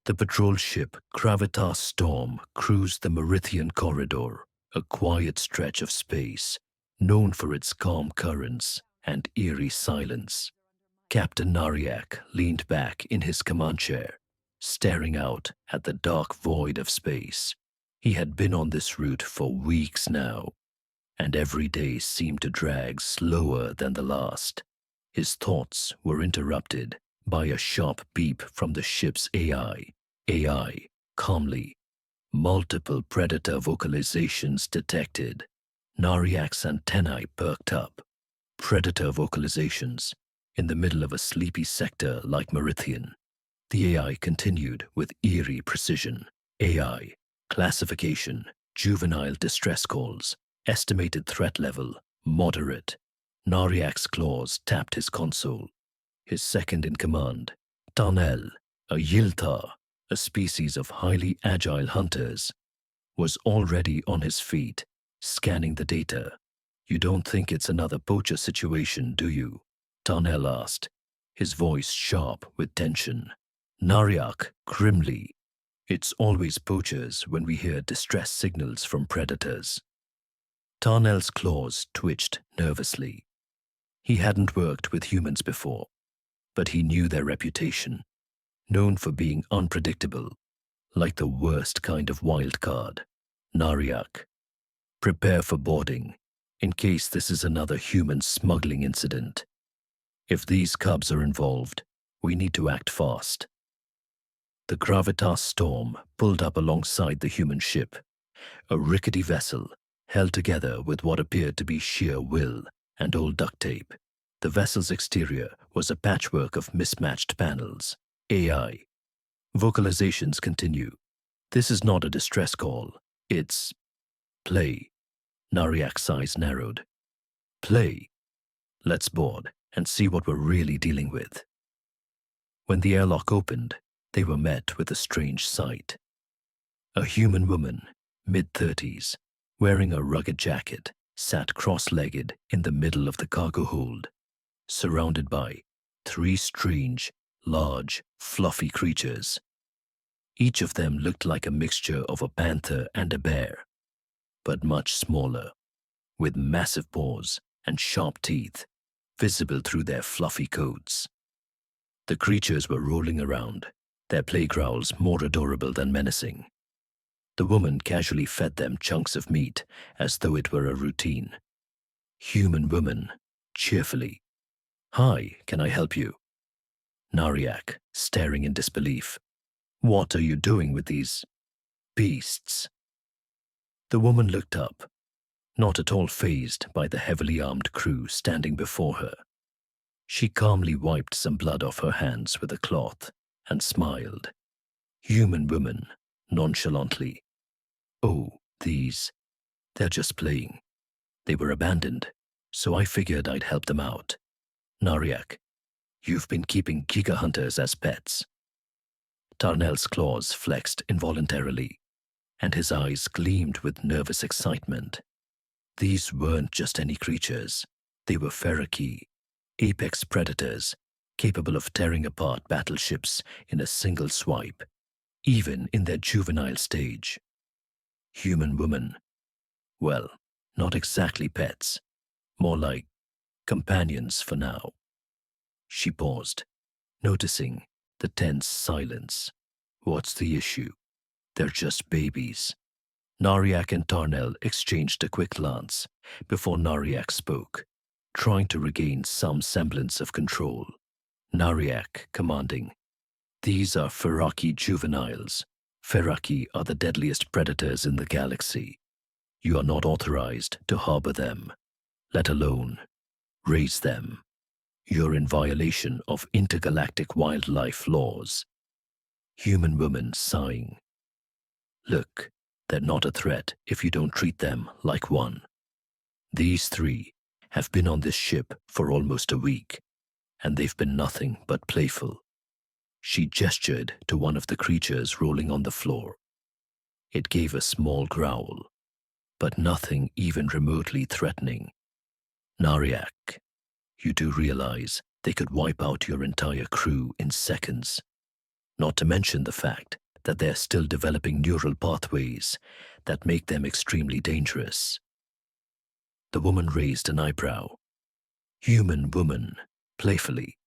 The patrol ship Gravitas Storm cruised the Merithian Corridor, a quiet stretch of space known for its calm currents and eerie silence. Captain Nariak leaned back in his command chair, staring out at the dark void of space. He had been on this route for weeks now, and every day seemed to drag slower than the last. His thoughts were interrupted by a sharp beep from the ship's AI. AI, calmly. Multiple predator vocalizations detected. Nariak's antennae perked up. Predator vocalizations in the middle of a sleepy sector like Merithian. The AI continued with eerie precision. AI, classification, juvenile distress calls, estimated threat level, moderate. Nariak's claws tapped his console. His second in command, Tanel, a Yiltar, a species of highly agile hunters, was already on his feet, scanning the data. "You don't think it's another poacher situation, do you?" Tanel asked, his voice sharp with tension. Nariak grimly, "It's always poachers when we hear distress signals from predators." Tarnell's claws twitched nervously. He hadn't worked with humans before, but he knew their reputation, known for being unpredictable, like the worst kind of wild card. Nariak, prepare for boarding, in case this is another human smuggling incident. If these cubs are involved, we need to act fast. The Gravitas Storm pulled up alongside the human ship, a rickety vessel held together with what appeared to be sheer will and old duct tape. The vessel's exterior was a patchwork of mismatched panels. AI. Vocalizations continue. "This is not a distress call. It's play." Nariak's eyes narrowed. Play. Let's board and see what we're really dealing with. When the airlock opened, they were met with a strange sight. A human woman, mid-30s, wearing a rugged jacket, sat cross-legged in the middle of the cargo hold, surrounded by three strange, large, fluffy creatures. Each of them looked like a mixture of a panther and a bear, but much smaller, with massive paws and sharp teeth visible through their fluffy coats. The creatures were rolling around, their play growls more adorable than menacing. The woman casually fed them chunks of meat as though it were a routine. Human woman, cheerfully. "Hi, can I help you?" Nariak, staring in disbelief. "What are you doing with these beasts?" The woman looked up, not at all fazed by the heavily armed crew standing before her. She calmly wiped some blood off her hands with a cloth and smiled. Human woman, nonchalantly. "Oh, they're just playing. They were abandoned, so I figured I'd help them out." Nariak, "You've been keeping giga hunters as pets." Tarnell's claws flexed involuntarily, and his eyes gleamed with nervous excitement. These weren't just any creatures. They were Pherakii, apex predators, capable of tearing apart battleships in a single swipe, even in their juvenile stage. Human woman. Well, not exactly pets, more like companions for now. She paused, noticing the tense silence. "What's the issue?" "They're just babies." Nariak and Tarnell exchanged a quick glance before Nariak spoke, trying to regain some semblance of control. Nariak commanding, "These are Pherakii juveniles. Pherakii are the deadliest predators in the galaxy. You are not authorized to harbor them, let alone raise them. You're in violation of intergalactic wildlife laws." Human woman sighing. "Look, they're not a threat if you don't treat them like one. These three have been on this ship for almost a week, and they've been nothing but playful." She gestured to one of the creatures rolling on the floor. It gave a small growl, but nothing even remotely threatening. "Nariak, you do realize they could wipe out your entire crew in seconds?" not to mention the fact that they're still developing neural pathways that make them extremely dangerous. The woman raised an eyebrow. Human woman, playfully.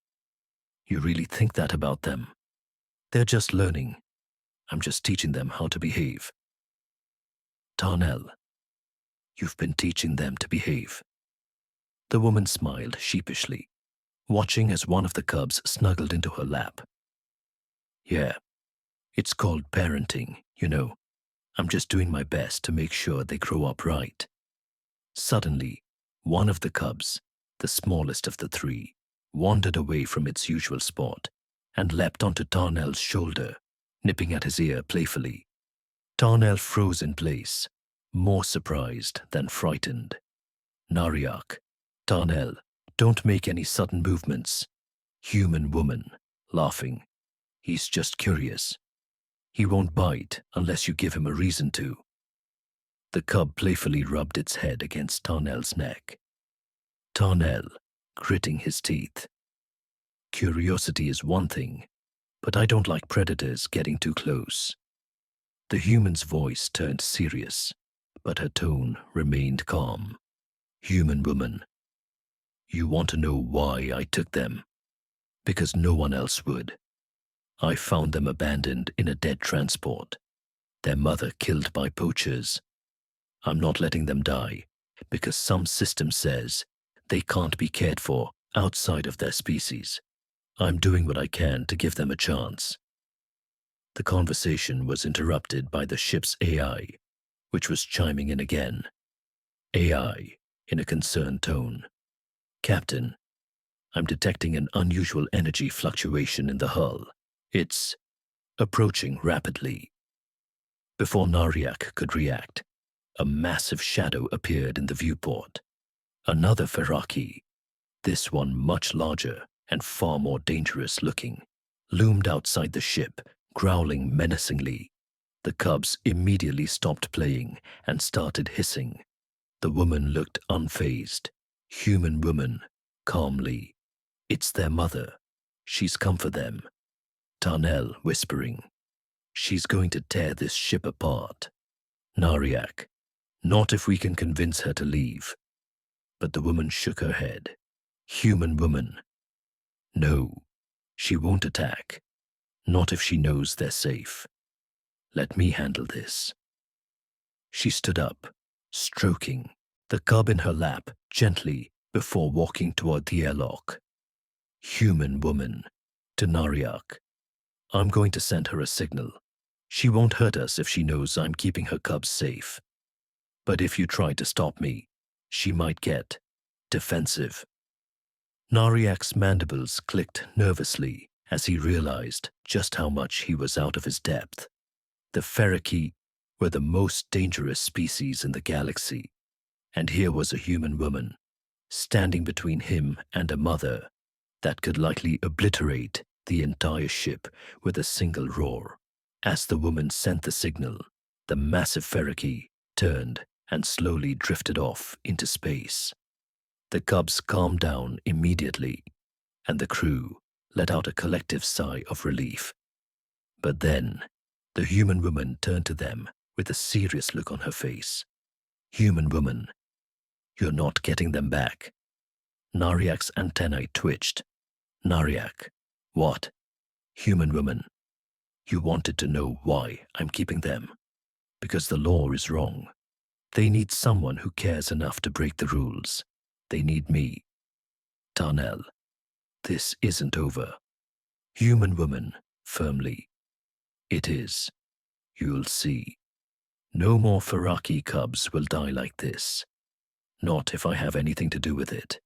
You really think that about them? They're just learning. I'm just teaching them how to behave. Tarnell, you've been teaching them to behave. The woman smiled sheepishly, watching as one of the cubs snuggled into her lap. Yeah, it's called parenting, you know. I'm just doing my best to make sure they grow up right. Suddenly, one of the cubs, the smallest of the three, wandered away from its usual spot and leapt onto Tarnell's shoulder, nipping at his ear playfully. Tarnell froze in place, more surprised than frightened. Nariak, Tarnell, don't make any sudden movements. Human woman, laughing. He's just curious. He won't bite unless you give him a reason to. The cub playfully rubbed its head against Tarnell's neck. Tarnell, gritting his teeth. Curiosity is one thing, but I don't like predators getting too close. The human's voice turned serious, but her tone remained calm. Human woman, you want to know why I took them? Because no one else would. I found them abandoned in a dead transport, their mother killed by poachers. I'm not letting them die because some system says they can't be cared for outside of their species. I'm doing what I can to give them a chance. The conversation was interrupted by the ship's AI, which was chiming in again. AI, in a concerned tone. Captain, I'm detecting an unusual energy fluctuation in the hull. It's approaching rapidly. Before Nariak could react, a massive shadow appeared in the viewport. Another Pherakii, this one much larger and far more dangerous looking, loomed outside the ship, growling menacingly. The cubs immediately stopped playing and started hissing. The woman looked unfazed. Human woman, calmly. It's their mother. She's come for them. Tarnell whispering. She's going to tear this ship apart. Nariak. Not if we can convince her to leave. But the woman shook her head. Human woman. No, she won't attack. Not if she knows they're safe. Let me handle this. She stood up, stroking the cub in her lap gently before walking toward the airlock. Human woman. To Nariak. I'm going to send her a signal. She won't hurt us if she knows I'm keeping her cubs safe. But if you try to stop me, she might get defensive. Nariak's mandibles clicked nervously as he realized just how much he was out of his depth. The Pherakii were the most dangerous species in the galaxy, and here was a human woman, standing between him and a mother that could likely obliterate the entire ship with a single roar. As the woman sent the signal, the massive Pherakii turned and slowly drifted off into space. The cubs calmed down immediately, and the crew let out a collective sigh of relief. But then, the human woman turned to them with a serious look on her face. Human woman, you're not getting them back. Nariak's antennae twitched. Nariak, what? Human woman, you wanted to know why I'm keeping them. Because the law is wrong. They need someone who cares enough to break the rules. They need me. Tarnell, this isn't over. Human woman, firmly. It is. You'll see. No more Pherakii cubs will die like this. Not if I have anything to do with it.